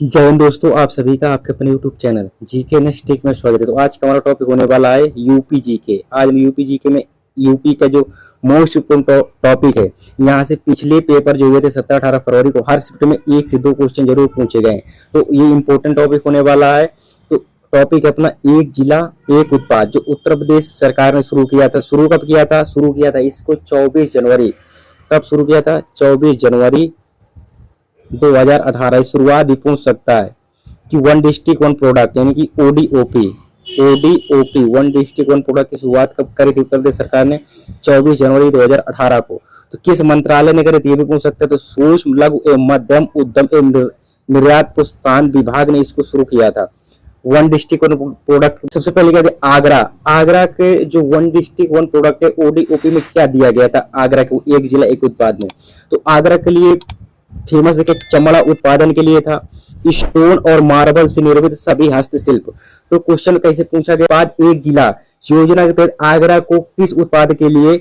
जय हिंद दोस्तों, आप सभी का आपके अपने YouTube channel GK next tech में स्वागत है। तो आज का हमारा टॉपिक होने वाला है यूपी जीके। आज हम यूपी जीके में यूपी का जो मोस्ट इम्पोर्टेंट टॉपिक है, यहाँ से पिछले पेपर जो हुए थे 17-18 फरवरी को हर शिफ्ट में 1 से 2 क्वेश्चन जरूर पूछे गए। तो ये इम्पोर्टेंट टॉपिक होने वाला है। तो टॉपिक है अपना एक जिला एक उत्पाद, जो उत्तर प्रदेश सरकार ने शुरू किया था। शुरू कब किया था? शुरू किया था इसको 24 जनवरी। कब शुरू किया था? 24 जनवरी 2018। शुरुआत भी पूछ सकता है कि वन डिस्ट्रिक्ट वन प्रोडक्ट यानी कि ODOP one district one product की शुरुआत कब करी थी उत्तर प्रदेश सरकार ने? 24 जनवरी 2018 को। तो किस मंत्रालय ने करी थी ये भी पूछ सकते हैं। तो सूक्ष्म लघु एवं मध्यम उद्यम एवं निर्यात प्रोत्साहन विभाग ने इसको शुरू किया था। वन डिस्ट्रिक्ट वन प्रोडक्ट सबसे पहले क्या थे? आगरा के जो वन डिस्ट्रिक्ट वन प्रोडक्ट है ओडीओपी में क्या दिया गया था? आगरा के एक जिला एक उत्पाद में। तो आगरा के लिए फेमस है कि चमड़ा उत्पादन के लिए था, स्टोन और मार्बल से निर्मित सभी हस्तशिल्प। तो क्वेश्चन कैसे पूछा गया? एक जिला योजना के तहत आगरा को किस उत्पाद के लिए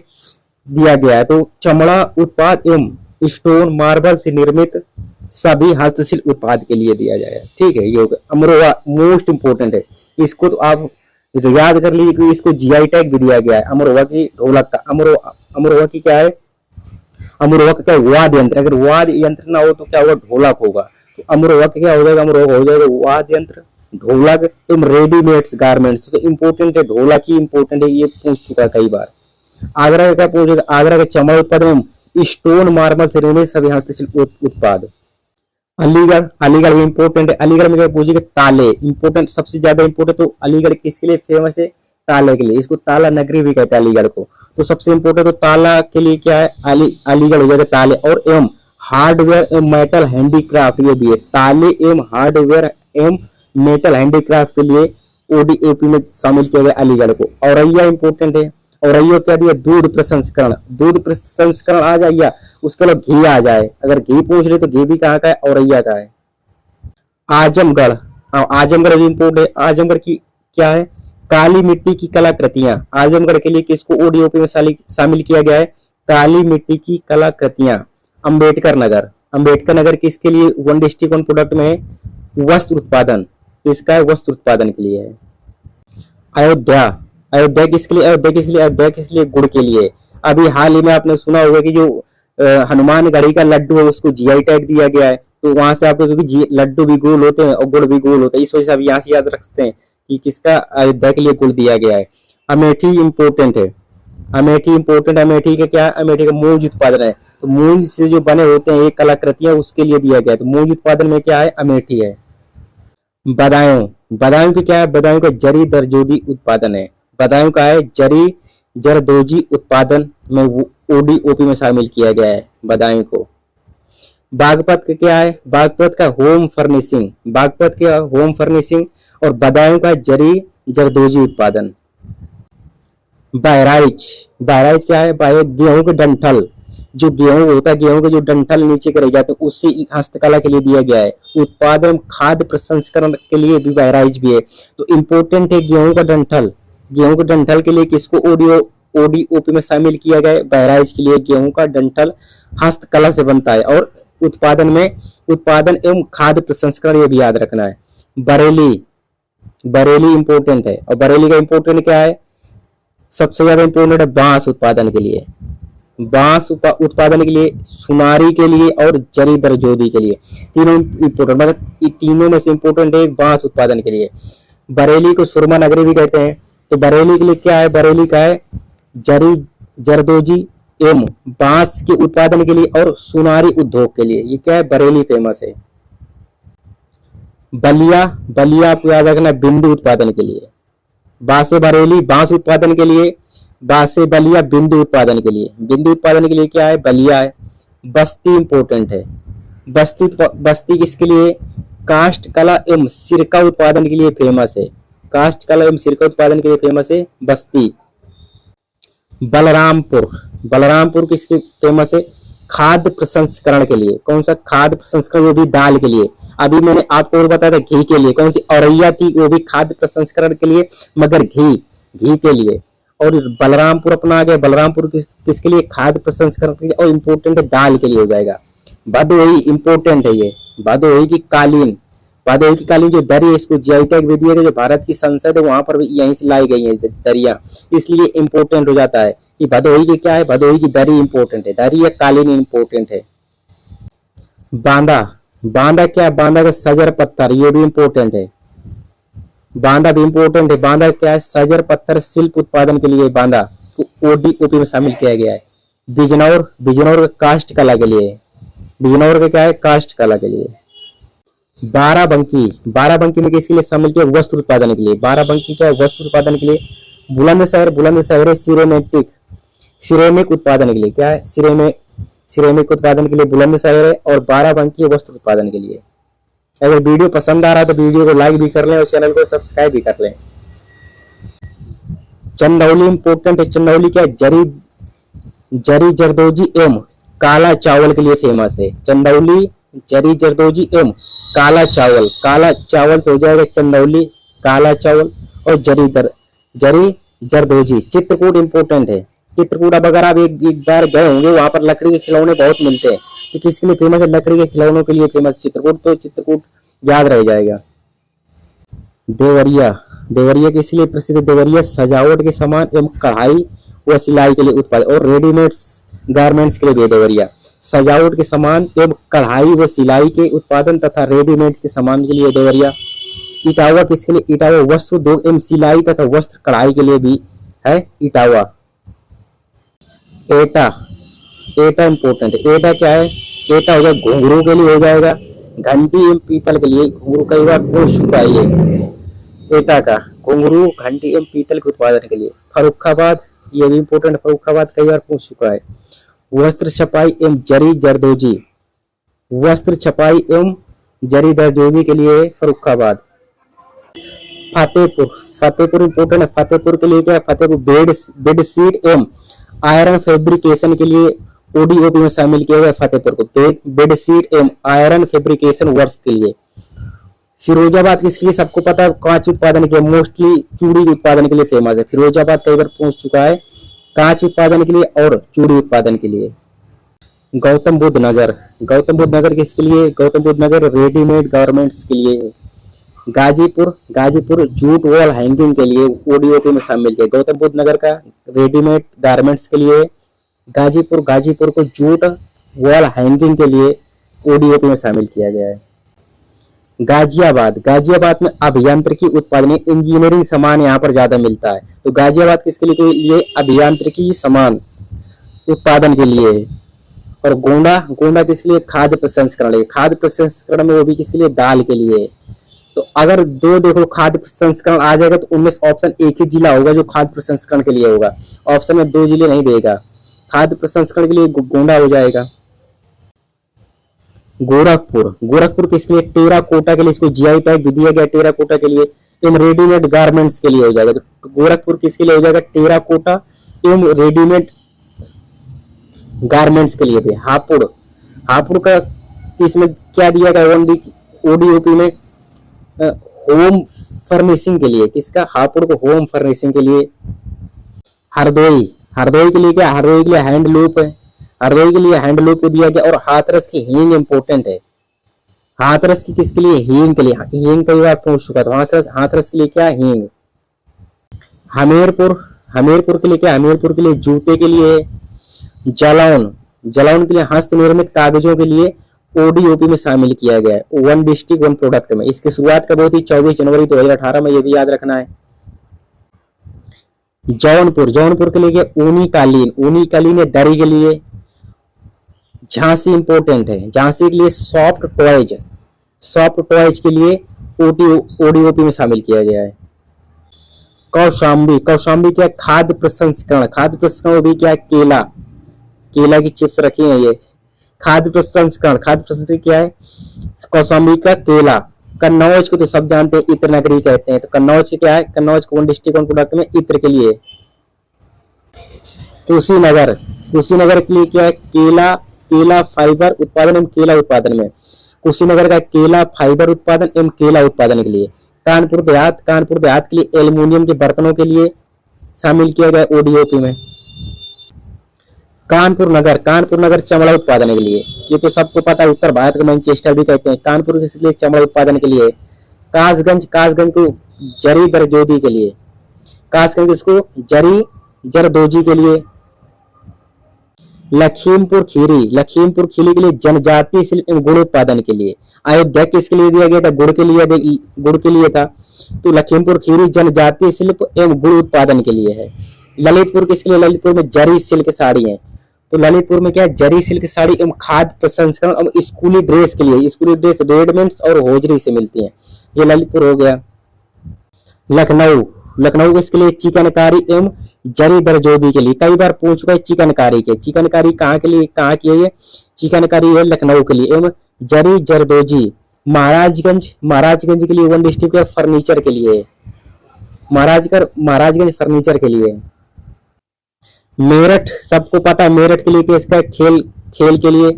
दिया गया है? तो चमड़ा उत्पाद एवं स्टोन मार्बल से निर्मित सभी हस्तशिल्प उत्पाद के लिए दिया जाएगा। ठीक है, ये होगा। अमरोहा मोस्ट इंपोर्टेंट है, इसको तो आप याद कर लीजिए कि इसको जीआई टैग भी दिया गया है। अमरोहा की ढोलक का अमरोहा की क्या है? अमरोहा का क्या? वाद्य यंत्र। अगर वाद्य यंत्र ना हो तो क्या होगा? ढोलक होगा। तो अमरोहा का क्या हो जाएगा? अमरोहा हो जाएगा वाद्य यंत्र, ढोलक एवं रेडीमेड्स गारमेंट्स। तो इंपोर्टेंट है, ढोलक ही इंपोर्टेंट है, ये पूछ चुका कई बार। आगरा का क्या पूछेगा? आगरा के चमड़ा उत्पादन स्टोन मार्बल से निर्मित सभी हस्तशिल्प उत्पाद। अलीगढ़ भी इंपोर्टेंट है। अलीगढ़ में क्या पूछेगा? ताले इंपोर्टेंट, सबसे ज्यादा इंपोर्टेंट। तो अलीगढ़ किसके लिए फेमस है? ताले के लिए। इसको ताला नगरी भी कहते हैं अलीगढ़ को। तो सबसे इंपोर्टेंट तो ताला के लिए क्या है? अलीगढ़ हो जाएगा ताले। और एवं हार्डवेयर एवं मेटल हैंडीक्राफ्ट, ये भी है। ताले एवं हार्डवेयर एवं मेटल हैंडीक्राफ्ट के लिए ओडीओपी में शामिल किया गया अलीगढ़ को। औरैया इंपोर्टेंट है। औरैया क्या दिया? दूध प्रसंस्करण। दूध प्रसंस्करण आ जाए, उसके अलावा घी आ जाए। अगर घी पूछ रहे तो घी भी कहाँ का है? औरैया का है। आजमगढ़, आजमगढ़ भी इंपोर्टेंट है। आजमगढ़ की क्या है? काली मिट्टी की कलाकृतियां। आजमगढ़ के लिए किसको ओडीओपी में शामिल किया गया है? काली मिट्टी की कलाकृतियां। अंबेडकर नगर किसके लिए वन डिस्ट्रिक्ट वन प्रोडक्ट में है? वस्त्र उत्पादन। किसका है? वस्त्र उत्पादन के लिए है। अयोध्या किसके लिए? अयोध्या किसके लिए? गुड़ के लिए। अभी हाल ही में आपने सुना होगा कि जो हनुमानगढ़ी का लड्डू है उसको जीआई टैग दिया गया है। तो वहां से आपको, क्योंकि लड्डू भी गोल होते हैं और गुड़ भी गोल होता है, इस वजह से आप यहाँ से याद रख सकते हैं कि किसका? अयोध्या के लिए गुड़ दिया गया है। अमेठी इंपोर्टेंट है। अमेठी का क्या है? अमेठी का मूंज उत्पादन है। तो मूंज से जो बने होते हैं ये कलाकृतियां, उसके लिए दिया गया है। तो मूंज उत्पादन में क्या है? अमेठी है। बदायूं की क्या है? बदायूं का जरी दरदोजी उत्पादन है। बदायूं का है जरी जरदोजी उत्पादन में ओडीओपी में शामिल किया गया है बदायूं को। बागपत का क्या है? बागपत का होम फर्निशिंग और बदायूं का जरी जरदोजी उत्पादन। बहराइच क्या है? गेहूं के डंठल, जो गेहूं होता है, गेहूं के जो डंठल नीचे के रह जाते हैं उससे हस्तकला के लिए दिया गया है। उत्पादन खाद्य प्रसंस्करण के लिए भी बहराइच भी है। तो इंपोर्टेंट है गेहूं का डंठल। गेहूं के डंठल के लिए किसको ओडीओपी में शामिल किया गया है? बहराइच के लिए। गेहूं का डंठल हस्तकला से बनता है। और उत्पादन एवं खाद्य प्रसंस्करण, ये भी याद रखना है। बरेली इंपोर्टेंट है। और बरेली का इंपोर्टेंट क्या है? सबसे ज्यादा इंपोर्टेंट है बांस उत्पादन के लिए। सुनारी के लिए और जरी दरदोजी के लिए, तीनों इंपोर्टेंट। मतलब तीनों में से इंपोर्टेंट है बांस उत्पादन के लिए। बरेली को सुरमा नगरी भी कहते हैं। तो बरेली के लिए क्या है? बरेली का है जरी जरदोजी एवं बांस के उत्पादन के लिए और सुनारी उद्योग के लिए। ये क्या है? बरेली फेमस है। बलिया आपको याद रखना, बिंदु उत्पादन के लिए। बांसे बरेली बांस उत्पादन के लिए, बांसे बलिया बिंदु उत्पादन के लिए। बिंदु उत्पादन के लिए क्या है? बलिया है। बस्ती इंपोर्टेंट है। बस्ती किसके लिए? काष्ठ कला एवं सिरका उत्पादन के लिए फेमस है। काष्ठ कला एवं सिरका उत्पादन के लिए फेमस है बस्ती। बलरामपुर किसके फेमस है? खाद्य प्रसंस्करण के लिए। कौन सा? खाद्य प्रसंस्करण, वो भी दाल के लिए। अभी मैंने आपको और बताया था घी के लिए। कौन सी? औरैया थी, वो भी खाद्य प्रसंस्करण के लिए, मगर घी के लिए। और बलरामपुर अपना आ गया। बलरामपुर किसके लिए? खाद्य प्रसंस्करण के लिए। और इम्पोर्टेंट है दाल के लिए हो जाएगा। भदोही इंपोर्टेंट है। ये भदोही की कालीन, भदोही की कालीन जो दरी है इसको जीआई टैग भी दिया गया, जो भारत की संसद है वहां पर भी यहीं से लाई गई है दरिया, इसलिए इंपोर्टेंट हो जाता है कि भदोही की क्या है, भदोही की दरी इंपोर्टेंट है, दरी या कालीन इंपोर्टेंट है। बांदा, बांदा क्या है, बांदा का सजर पत्थर, ये भी इंपोर्टेंट है, बांदा भी इंपोर्टेंट है। बांदा क्या है, सजर पत्थर शिल्प उत्पादन के लिए बांदा को ओडीओपी में शामिल किया गया है। बिजनौर, बिजनौर का कास्ट कला के लिए, बिजनौर का क्या है, कास्ट कला के लिए। बाराबंकी, बाराबंकी में किसके लिए शामिल किया, वस्त्र उत्पादन के लिए, बाराबंकी क्या है, वस्त्र उत्पादन के लिए। बुलंदशहर, बुलंदशहर है सिरेमेटिक, सिरेमिक उत्पादन के लिए, क्या है, सिरेमिक, सिरेमिक उत्पादन के लिए बुलंदशहर है, और बाराबंकी वस्त्र उत्पादन के लिए। अगर वीडियो पसंद आ रहा है तो वीडियो को लाइक भी कर लें और चैनल को सब्सक्राइब भी कर लें। चंदौली इंपोर्टेंट है, चंदौली क्या है, जरी, जरी जरदोजी एवं काला चावल के लिए फेमस है। चंदौली जरी जरदोजी एवं काला चावल, काला चावल से हो जाएगा चंदौली काला चावल, और जरी जरदोजी। चित्रकूट इंपोर्टेंट है, चित्रकूट अब अगर आप एक बार गए होंगे वहां पर लकड़ी के खिलौने बहुत मिलते हैं, तो किसके लिए फेमस है, लकड़ी के खिलौनों के लिए फेमस चित्रकूट, तो चित्रकूट याद रह जाएगा। देवरिया, देवरिया किस लिए प्रसिद्ध, देवरिया सजावट के सामान एवं कढ़ाई व सिलाई के लिए उत्पादन और रेडीमेड्स गारमेंट्स के लिए भी देवरिया, सजावट के सामान एवं कढ़ाई व सिलाई के उत्पादन तथा रेडीमेड्स के सामान के लिए देवरिया। इटावा किसके लिए, इटावा वस्त्र उद्योग एवं सिलाई तथा वस्त्र कढ़ाई के लिए भी है इटावा। एटा, एटा इंपोर्टेंट है, एटा क्या है, एटा हो जाएगा घुंघरू के लिए हो जाएगा, घंटी एवं पीतल के लिए, घुंघरू कई बार पूछ चुका है ये, एटा का घुंघरू घंटी एवं पीतल के उत्पादन के लिए। फर्रुखाबाद, ये भी इंपोर्टेंट, फर्रुखाबाद कई बार पूछ चुका है। वस्त्र छपाई एवं जरी जरदोजी, वस्त्र छपाई एवं जरी जरदोजी के लिए फर्रुखाबाद। फतेहपुर, फतेहपुर इंपोर्टेंट है, फतेहपुर के लिए क्या है, फतेहपुर बेडशीट एवं आयरन फैब्रिकेशन के लिए ओडीओपी में शामिल किया गया फतेहपुर को, बेडशीट एवं आयरन फैब्रिकेशन वर्क्स के लिए। फिरोजाबाद किस लिए, सबको पता है, कांच उत्पादन के, मोस्टली चूड़ी उत्पादन के लिए फेमस है, फिरोजाबाद कई बार पूछ चुका है, कांच उत्पादन के लिए और चूड़ी उत्पादन के लिए। गौतम बुद्ध नगर, गौतम बुद्ध नगर किसके लिए, गौतम बुद्ध नगर रेडीमेड गारमेंट्स के लिए। Ghazipur, Ghazipur jute wall hanging के लिए ओडीओपी में शामिल किया, गौतम बुद्ध नगर का रेडीमेड गारमेंट्स के लिए। गाजीपुर, गाजीपुर को जूट वॉल हैंगिंग के लिए ओडीओपी में शामिल किया गया है। गाजियाबाद, गाजियाबाद में अभियांत्रिकी उत्पादन इंजीनियरिंग सामान यहाँ पर ज्यादा मिलता है, तो गाजियाबाद किसके लिए, अभियांत्रिकी सामान उत्पादन के लिए। और गोंडा, गोंडा किसके लिए, खाद्य प्रसंस्करण है, खाद्य प्रसंस्करण में वो भी किसके लिए, दाल के लिए। तो अगर दो देखो खाद्य प्रसंस्करण आ जाएगा तो उनमें से ऑप्शन एक ही जिला होगा जो खाद्य प्रसंस्करण के लिए होगा, ऑप्शन में दो जिले नहीं देगा। खाद्य प्रसंस्करण के लिए गोंडा हो जाएगा। गोरखपुर, गोरखपुर किसके लिए, टेराकोटा के लिए, इसको जीआई टैग भी दिया गया टेराकोटा के लिए एवं रेडीमेड गारमेंट्स के लिए हो जाएगा। तो गोरखपुर किसके लिए हो जाएगा, टेराकोटा एवं रेडीमेड गारमेंट्स के लिए भी। हापुड़, हापुड़ का किसमें क्या दिया गया, ओडीओपी में होम फर्निशिंग के लिए, किसका, हापुड़ को होम फर्निशिंग के लिए। हरदोई, हरदोई के लिए क्या, हरदोई के लिए हैंडलूप है, हरदोई के लिए हैंडलूप को दिया गया। और हाथरस की हींग इंपोर्टेंट है, हाथरस की किसके लिए, हींग के लिए, हींग कई बार पूछ चुका था, हाथरस के लिए क्या, हींग। हमीरपुर, हमीरपुर के लिए क्या, हमीरपुर के लिए जूते के लिए। जालौन, जालौन के लिए हस्त निर्मित कागजों के लिए ओडीओपी में शामिल किया गया है, वन डिस्ट्रिक्ट वन प्रोडक्ट में। इसकी शुरुआत कब होती, 24 जनवरी 2018 में, ये भी याद रखना है। जौनपुर, जौनपुर के लिए क्या, ऊनी कालीन, ऊनी कालीन है दरी के लिए। झांसी इंपोर्टेंट है, झांसी के लिए सॉफ्ट टॉयज, सॉफ्ट टॉयज के लिए ओडीओपी में शामिल किया गया है। कौशाम्बी, कौशाम्बी क्या, खाद्य प्रसंस्करण, खाद्य प्रसंस्करण भी क्या, केला, केला की चिप्स रखी है ये। खाद्य प्रसंस्करण, खाद्य प्रसंस्करण क्या है, कौशाम्बी का केला। कन्नौज को तो सब जानते हैं, इत्र नगरी कहते हैं, तो कन्नौज के क्या है, कन्नौज को डिस्ट्रिक्ट वन प्रोडक्ट में इत्र के लिए। कुशीनगर, कुशीनगर के लिए क्या है, केला, केला फाइबर उत्पादन एवं केला उत्पादन में, कुशीनगर का केला फाइबर उत्पादन एवं केला उत्पादन के लिए। कानपुर देहात, कानपुर देहात के लिए एल्युमिनियम के बर्तनों के लिए शामिल किया गया ओडीओपी में। कानपुर नगर चमड़ा उत्पादन के लिए, ये तो सबको पता है, उत्तर भारत का मैनचेस्टर भी कहते हैं। कानपुर किस लिए? चमड़ा उत्पादन के लिए। कासगंज को जरी दरदोजी के लिए, कासगंज इसको जरी जरदोजी के लिए। लखीमपुर खीरी के लिए जनजातीय शिल्प एवं गुड़ उत्पादन के लिए। अयोध्या किसके लिए दिया गया था? गुड़ के लिए था। तो लखीमपुर खीरी जनजातीय शिल्प एवं गुड़ उत्पादन के लिए है। ललितपुर किसके लिए? ललितपुर में जरी सिल्क साड़ी है, तो ललितपुर में क्या है? जरी सिल्क साड़ी एवं खाद्य प्रसंस्करण और स्कूली ड्रेस के लिए। स्कूली ड्रेस रेडीमेड्स और होजरी से मिलती है, ये ललितपुर हो गया। लखनऊ किसके लिए? चिकनकारी एवं जरी दरदोजी के लिए। कई बार पूछ चुका है चिकनकारी कहाँ के लिए, कहाँ की है ये? चिकनकारी है लखनऊ के लिए। एवं जरी जरदोजी महाराजगंज के लिए। वन डिस्ट्रिक्ट है फर्नीचर के लिए, महाराजगंज फर्नीचर के लिए। मेरठ सबको पता है, मेरठ के लिए किसका? खेल के लिए।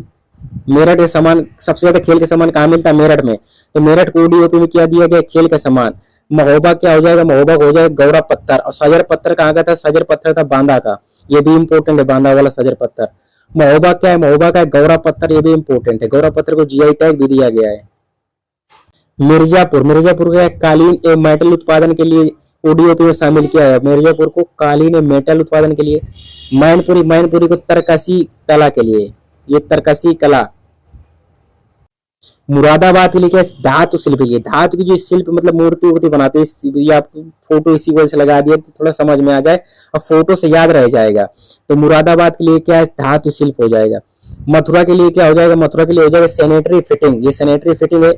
मेरठ के सामान, सबसे ज्यादा खेल के सामान कहाँ मिलता है? मेरठ में। तो मेरठ को ओडीओपी में क्या दिया गया? खेल का सामान। महोबा क्या हो जाएगा? महोबा हो जाएगा गौरा पत्थर। और सजर पत्थर कहाँ का था? सजर पत्थर था बांदा का, ये भी इंपॉर्टेंट है, बांदा वाला सजर पत्थर। महोबा क्या है? महोबा का गौरा पत्थर, ये भी इंपॉर्टेंट है। गौरा पत्थर को जीआई टैग भी दिया गया है। मिर्जापुर का कालीन एवं मेटल उत्पादन के लिए ओडीओपी में शामिल किया है। मिर्जापुर को कालीन एवं मेटल उत्पादन के लिए। मैनपुरी को तरकसी कला के लिए, ये तरकसी कला। मुरादाबाद के लिए क्या? धातु शिल्प की, धातु की जो शिल्प मतलब मूर्ति बनाते हैं, ये आपको फोटो इसी वजह से लगा दिया थोड़ा समझ में आ जाए और फोटो से याद रह जाएगा। तो मुरादाबाद के लिए क्या है? धातु शिल्प हो जाएगा। मथुरा के लिए क्या हो जाएगा? मथुरा के लिए हो जाएगा सैनिटरी फिटिंग, ये सैनिटरी फिटिंग है।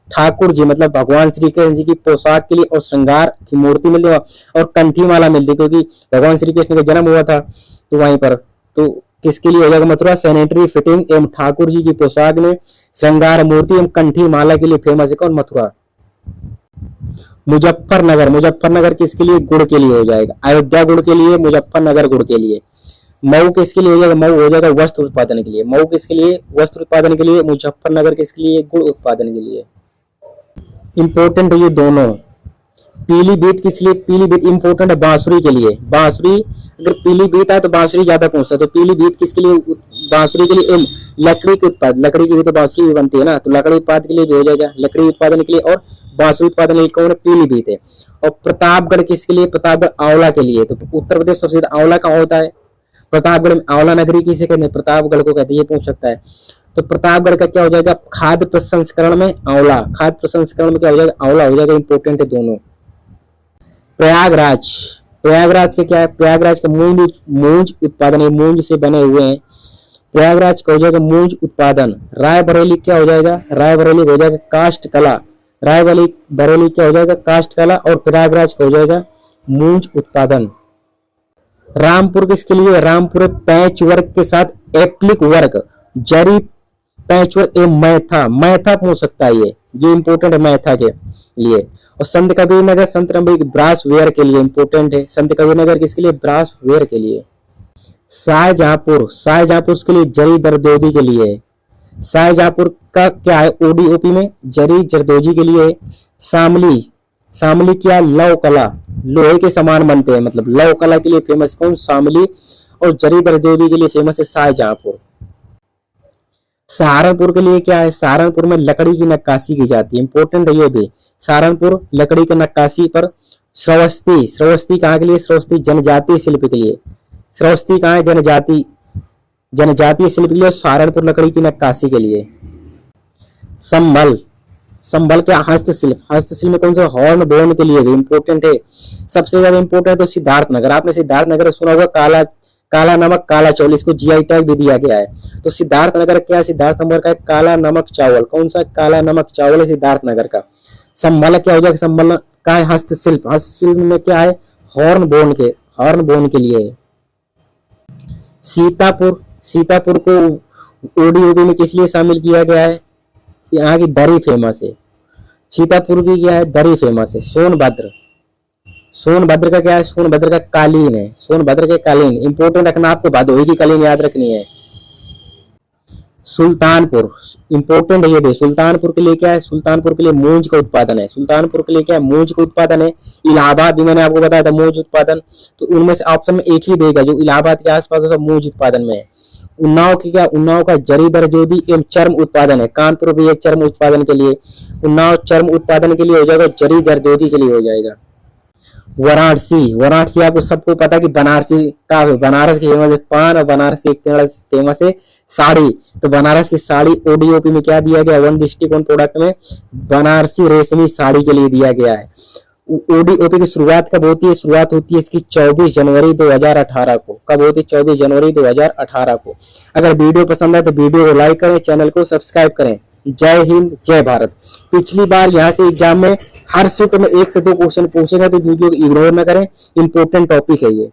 ठाकुर जी मतलब भगवान श्री कृष्ण जी की पोशाक के लिए और श्रृंगार की मूर्ति मिलती है और कंठी माला मिलती है, क्योंकि भगवान श्री कृष्ण का जन्म हुआ था तो वहीं पर। तो किसके लिए हो जाएगा मथुरा? सैनिटरी फिटिंग एवं ठाकुर जी की पोशाक में श्रृंगार मूर्ति एवं कंठी माला के लिए फेमस है कौन? मथुरा। मुजफ्फरनगर किसके लिए? गुड़ के लिए हो जाएगा। अयोध्या गुड़ के लिए, मुजफ्फरनगर गुड़ के लिए। मऊ किसके लिए हो जाएगा? मऊ हो जाएगा वस्त्र उत्पादन के लिए। मऊ किसके लिए? वस्त्र उत्पादन के लिए। मुजफ्फरनगर किसके लिए? गुड़ उत्पादन के लिए। इंपॉर्टेंट है ये दोनों। पीलीभीत किस लिए? पीलीभीत इंपॉर्टेंट है बांसुरी के लिए। बांसुरी, अगर पीलीभीत है तो बांसुरी ज्यादा पूछता है, तो पीलीभीत किसके लिए? बांसुरी के लिए। लकड़ी के उत्पाद, लकड़ी की भी तो बांसुरी भी बनती है ना, तो लकड़ी उत्पादन के लिए भी हो जाएगा। लकड़ी उत्पादन के लिए और बांसुरी उत्पादन के लिए कौन है? पीलीभीत है। और प्रतापगढ़ किसके लिए? प्रतापगढ़ आंवला के लिए। तो उत्तर प्रदेश सबसे ज्यादा आंवला कहाँ होता है? प्रतापगढ़ में। आंवला नगरी किसे कहते हैं? प्रतापगढ़ को कहते हैं, ये पूछ सकता है। तो प्रतापगढ़ का क्या हो जाएगा? खाद्य प्रसंस्करण में आंवला, खाद्य प्रसंस्करण में क्या हो जाएगा? आंवला हो जाएगा। इंपॉर्टेंट है दोनों। प्रयागराज के क्या है? प्रयागराज का मूंज उत्पादन है, मूंज से बने हुए हैं। प्रयागराज का हो जाएगा मूंज उत्पादन। रायबरेली क्या हो जाएगा? रायबरेली हो जाएगा काष्ठ कला। बरेली क्या हो जाएगा? काष्ठ कला। और प्रयागराज का हो जाएगा मूंज उत्पादन। रामपुर किसके लिए? रामपुर पैच वर्क के साथ एप्लिक वर्क, जरी पैच वर्क एवं मैथा पूछ सकता है, ये इंपॉर्टेंट है मैथा के लिए। और संत कबीर ब्रास वेयर के लिए इंपॉर्टेंट है। संत कबीर नगर किसके लिए? ब्रास वेयर के लिए। शाहजहांपुर के लिए जरी दरदोजी के लिए। शाहजहांपुर का क्या है? ओडीओपी में जरी जरदोजी के लिए। शामली क्या? लौह कला, लोहे के सामान बनते हैं, मतलब लौह कला के लिए फेमस कौन? शामली। और जरी दरदोजी के लिए फेमस है शाहजहांपुर। सहारनपुर के लिए क्या है? सहारनपुर में लकड़ी की नक्काशी की जाती है, इंपॉर्टेंट है ये भी। सहारनपुर लकड़ी की नक्काशी पर। श्रावस्ती कहाँ के लिए? श्रावस्ती जनजातीय शिल्प के लिए। श्रावस्ती कहाँ है? जनजातीय शिल्प के लिए। सहारनपुर लकड़ी की नक्काशी के लिए। संभल क्या? हस्तशिल्प में कौन सा? हॉर्न बोन के लिए भी इंपॉर्टेंट है। सबसे ज्यादा इंपॉर्टेंट है तो सिद्धार्थनगर, आपने सिद्धार्थनगर सुना होगा, काला नमक काला चावल, इसको जीआई टैग भी दिया गया है। तो सिद्धार्थनगर क्या है? सिद्धार्थनगर का काला नमक चावल, कौन सा? काला नमक चावल है सिद्धार्थनगर का। संभल क्या हो जाएगा? संभल का है हस्तशिल्प में क्या है? हॉर्न बोन के लिए। सीतापुर को ओडीओपी में किस लिए शामिल किया गया है? यहाँ की दरी फेमस है। सीतापुर की क्या है? दरी फेमस है। सोनभद्र का क्या है? सोनभद्र का कालीन है। सोनभद्र के कालीन इंपॉर्टेंट रखना, आपको भदोही की कालीन याद रखनी है। सुल्तानपुर इंपॉर्टेंट है ये भी। सुल्तानपुर के लिए क्या है? सुल्तानपुर के लिए मूंज का उत्पादन है। सुल्तानपुर के लिए क्या है? मूंज का उत्पादन है। इलाहाबाद भी मैंने आपको बताया था मूंज उत्पादन, तो उनमें से ऑप्शन में एक ही देगा जो इलाहाबाद के आसपास मूंज उत्पादन में है। उन्नाव का जरी दरजोदी एवं चर्म उत्पादन है। कानपुर भी एक चर्म उत्पादन के लिए, उन्नाव चर्म उत्पादन के लिए हो जाएगा, जरी दरजोदी के लिए हो जाएगा। वाराणसी आपको सबको पता है कि बनारसी का बनारस की फेमस है पान और बनारस की फेमस है साड़ी। तो बनारस की साड़ी ओडीओपी में क्या दिया गया, वन डिस्ट्रिक्ट वन प्रोडक्ट में बनारसी रेशमी साड़ी के लिए दिया गया है। ओडीओपी की शुरुआत कब होती है, शुरुआत होती है इसकी 24 जनवरी 2018 को। कब होती है, 24 जनवरी 2018 को। अगर वीडियो पसंद है तो वीडियो को लाइक करें, चैनल को सब्सक्राइब करें। जय हिंद, जय भारत। पिछली बार यहाँ से एग्जाम में हर शिफ्ट में 1 से 2 क्वेश्चन पूछे गए, तो वीडियो को इग्नोर न करें, इंपॉर्टेंट टॉपिक है ये।